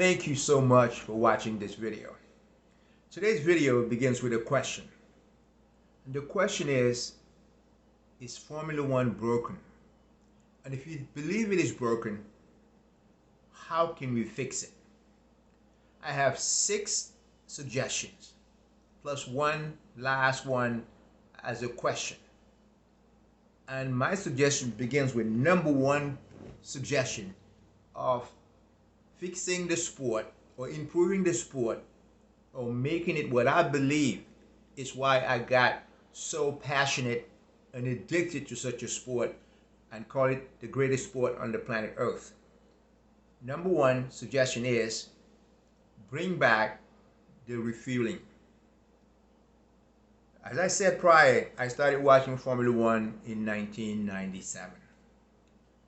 Thank you so much for watching this video. Today's video begins with a question. And the question is Formula One broken? And if you believe it is broken, how can we fix it? I have 6 suggestions, plus one last one as a question. And my suggestion begins with number 1 suggestion of fixing the sport or improving the sport or making it what I believe is why I got so passionate and addicted to such a sport and call it the greatest sport on the planet Earth. Number 1 suggestion is bring back the refueling. As I said prior, I started watching Formula One in 1997.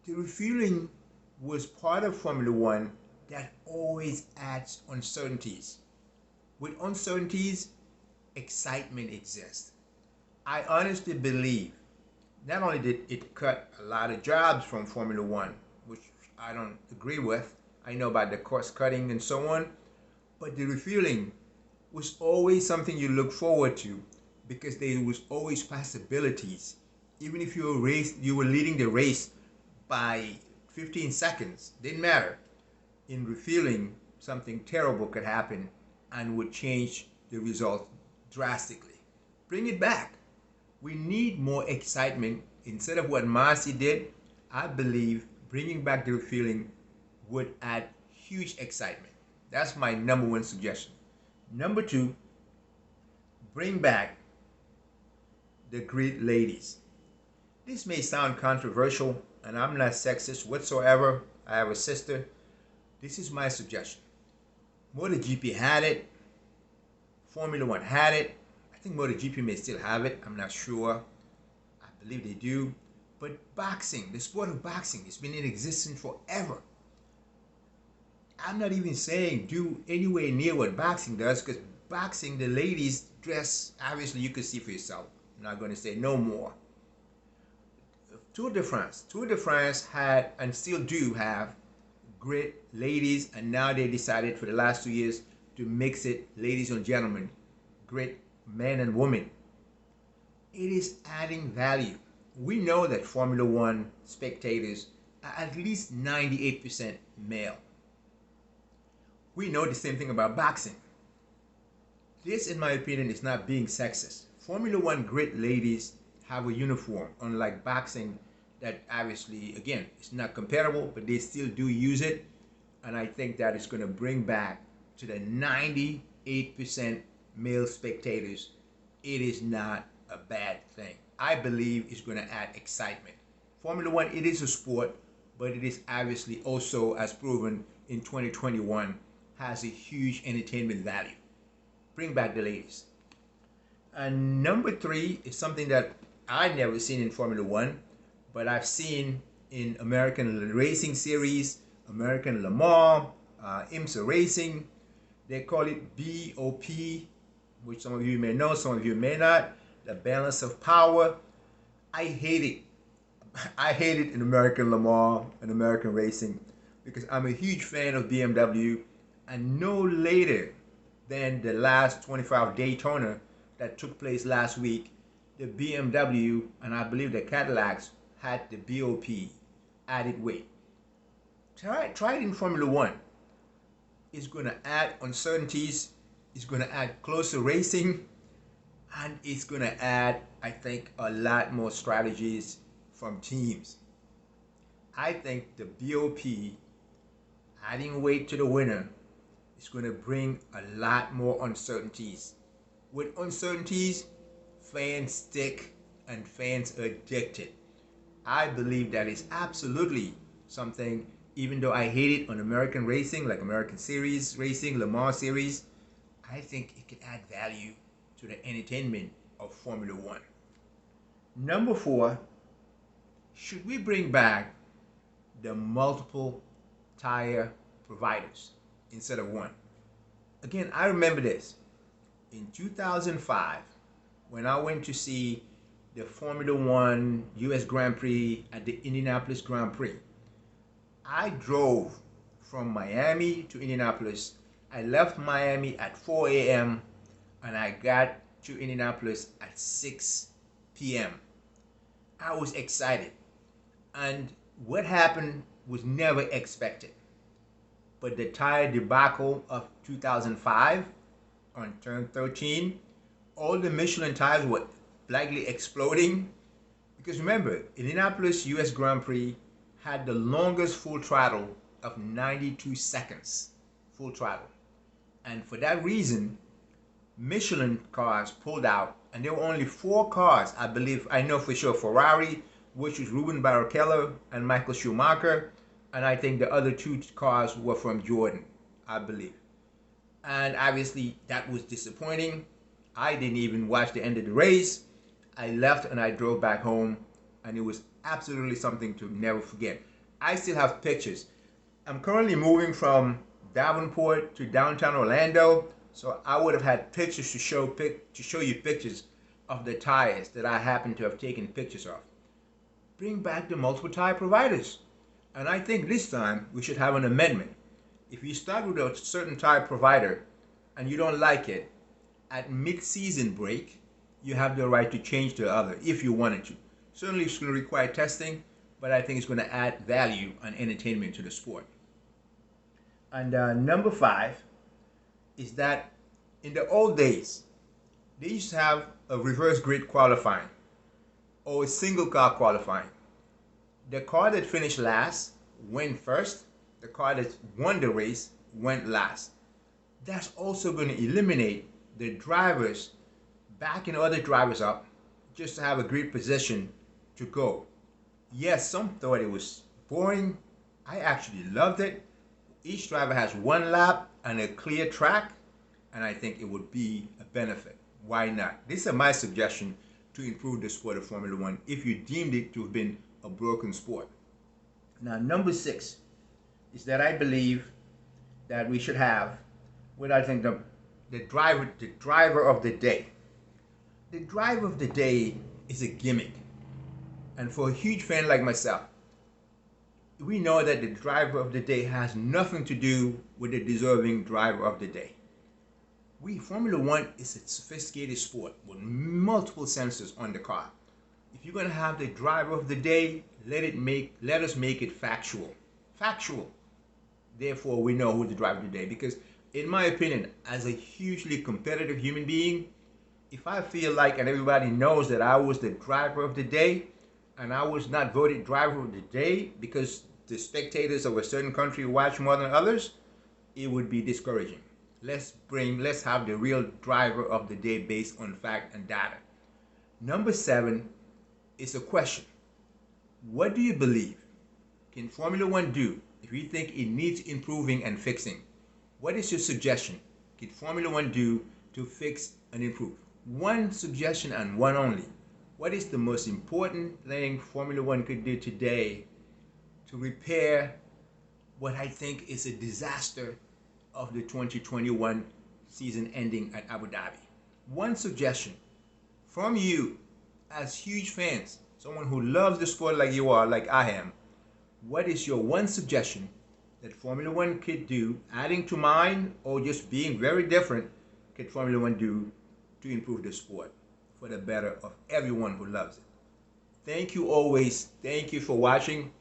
The refueling was part of Formula One that always adds uncertainties. With uncertainties, excitement exists. I honestly believe not only did it cut a lot of jobs from Formula One, which I don't agree with, I know about the cost cutting and so on, but the refueling was always something you look forward to because there was always possibilities. Even if you were leading the race by 15 seconds, didn't matter. In refueling, something terrible could happen and would change the result drastically. Bring it back. We need more excitement. Instead of what Marcy did, I believe bringing back the refueling would add huge excitement. That's my number 1 suggestion. Number 2, bring back the grid ladies. This may sound controversial, and I'm not sexist whatsoever. I have a sister. This is my suggestion. MotoGP had it. Formula One had it. I think MotoGP may still have it. I'm not sure. I believe they do. But boxing, the sport of boxing, has been in existence forever. I'm not even saying do anywhere near what boxing does, because boxing, the ladies dress, obviously you can see for yourself. I'm not going to say no more. Tour de France had and still do have great ladies, and now they decided for the last 2 years to mix it, ladies and gentlemen, great men and women. It is adding value. We know that Formula One spectators are at least 98% male. We know the same thing about boxing. This, in my opinion, is not being sexist. Formula One great ladies have a uniform, unlike boxing that obviously, again, it's not comparable, but they still do use it. And I think that is going to bring back to the 98% male spectators. It is not a bad thing. I believe it's going to add excitement. Formula One, it is a sport, but it is obviously also, as proven in 2021, has a huge entertainment value. Bring back the ladies. And number 3 is something that I've never seen in Formula One, but I've seen in American Racing Series, American Le Mans, IMSA Racing. They call it BOP, which some of you may know, some of you may not. The balance of power. I hate it. I hate it in American Le Mans and American Racing because I'm a huge fan of BMW, and no later than the last 25 Daytona that took place last week, the BMW and I believe the Cadillacs had the BOP added weight. Try it in Formula One. It's going to add uncertainties. It's going to add closer racing. And it's going to add, I think, a lot more strategies from teams. I think the BOP adding weight to the winner is going to bring a lot more uncertainties. With uncertainties, fans stick and fans are addicted. I believe that is absolutely something, even though I hate it on American racing, like American Series Racing, Le Mans Series, I think it could add value to the entertainment of Formula One. Number 4, should we bring back the multiple tire providers instead of one? Again, I remember this. In 2005, when I went to see the Formula One US Grand Prix at the Indianapolis Grand Prix, I drove from Miami to Indianapolis. I left Miami at 4 a.m. and I got to Indianapolis at 6 p.m. I was excited, and what happened was never expected. But the tire debacle of 2005 on turn 13, all the Michelin tires were likely exploding. Because remember, Indianapolis US Grand Prix had the longest full throttle of 92 seconds, full throttle. And for that reason, Michelin cars pulled out, and there were only 4 cars, I believe, I know for sure, Ferrari, which was Ruben Barrichello and Michael Schumacher, and I think the other 2 cars were from Jordan, I believe. And obviously that was disappointing. I didn't even watch the end of the race. I left and I drove back home, and it was absolutely something to never forget. I still have pictures. I'm currently moving from Davenport to downtown Orlando, so I would have had pictures to show you pictures of the tires that I happen to have taken pictures of. Bring back the multiple tire providers. And I think this time we should have an amendment. If you start with a certain tire provider and you don't like it, at mid-season break, you have the right to change to the other if you wanted to. Certainly it's going to require testing, but I think it's going to add value and entertainment to the sport. And number 5 is that in the old days, they used to have a reverse grid qualifying or a single car qualifying. The car that finished last went first. The car that won the race went last. That's also going to eliminate the drivers backing other drivers up just to have a grid position to go. Yes, some thought it was boring. I actually loved it. Each driver has 1 lap and a clear track, and I think it would be a benefit. Why not? These are my suggestions to improve the sport of Formula One if you deemed it to have been a broken sport. Now, number 6 is that I believe that we should have what I think the driver of the day. The driver of the day is a gimmick. And for a huge fan like myself, we know that the driver of the day has nothing to do with the deserving driver of the day. Formula One is a sophisticated sport with multiple sensors on the car. If you're going to have the driver of the day, let us make it factual. Factual. Therefore, we know who's the driver of the day. Because in my opinion, as a hugely competitive human being, if I feel like, and everybody knows that I was the driver of the day, and I was not voted driver of the day because the spectators of a certain country watch more than others, it would be discouraging. Let's have the real driver of the day based on fact and data. Number 7 is a question. What do you believe can Formula One do if you think it needs improving and fixing? What is your suggestion? Can Formula One do to fix and improve? One suggestion and one only. What is the most important thing Formula One could do today to repair what I think is a disaster of the 2021 season ending at Abu Dhabi? One suggestion from you as huge fans, someone who loves the sport like you are, like I am. What is your one suggestion that Formula One could do, adding to mine or just being very different, could Formula One do to improve the sport for the better of everyone who loves it? Thank you always. Thank you for watching.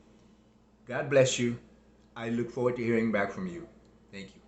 God bless you. I look forward to hearing back from you. Thank you.